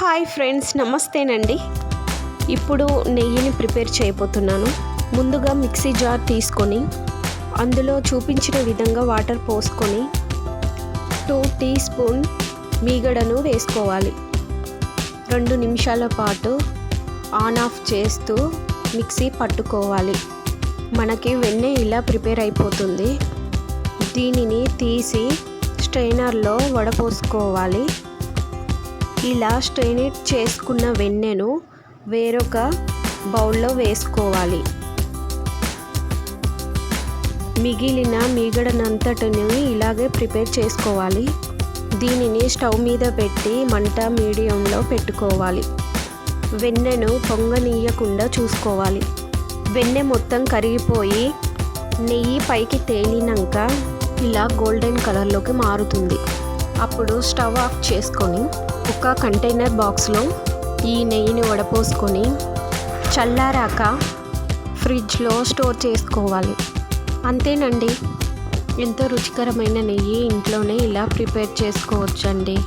Hi friends, నమస్తేనండి. ఇప్పుడు నెయ్యిని prepare చేయబోతున్నాను. ముందుగా మిక్సీ జార్ తీసుకొని అందులో చూపించిన విధంగా వాటర్ పోసుకొని 2 టీ స్పూన్ మీగడను వేసుకోవాలి. 2 నిమిషాల పాటు ఆన్ ఆఫ్ చేస్తూ మిక్సీ పట్టుకోవాలి. మనకి వెన్నె ఇలా ప్రిపేర్ అయిపోతుంది. దీనిని తీసి స్ట్రైనర్లో వడపోసుకోవాలి. ఇలా స్ట్రెయిన్ చేసుకున్న వెన్నెను వేరొక బౌల్లో వేసుకోవాలి. మిగిలిన మీగడనంతటిని ఇలాగే ప్రిపేర్ చేసుకోవాలి. దీనిని స్టవ్ మీద పెట్టి మంట మీడియంలో పెట్టుకోవాలి. వెన్నెను పొంగనీయకుండా చూసుకోవాలి. వెన్నె మొత్తం కరిగిపోయి నెయ్యి పైకి తేలినాక ఇలా గోల్డెన్ కలర్లోకి మారుతుంది. అప్పుడు స్టవ్ ఆఫ్ చేసుకొని ఒక కంటైనర్ బాక్స్లో ఈ నెయ్యిని వడపోసుకొని చల్లారాక ఫ్రిడ్జ్లో స్టోర్ చేసుకోవాలి. అంతేనండి, ఎంతో రుచికరమైన నెయ్యి ఇంట్లోనే ఇలా ప్రిపేర్ చేసుకోవచ్చండి.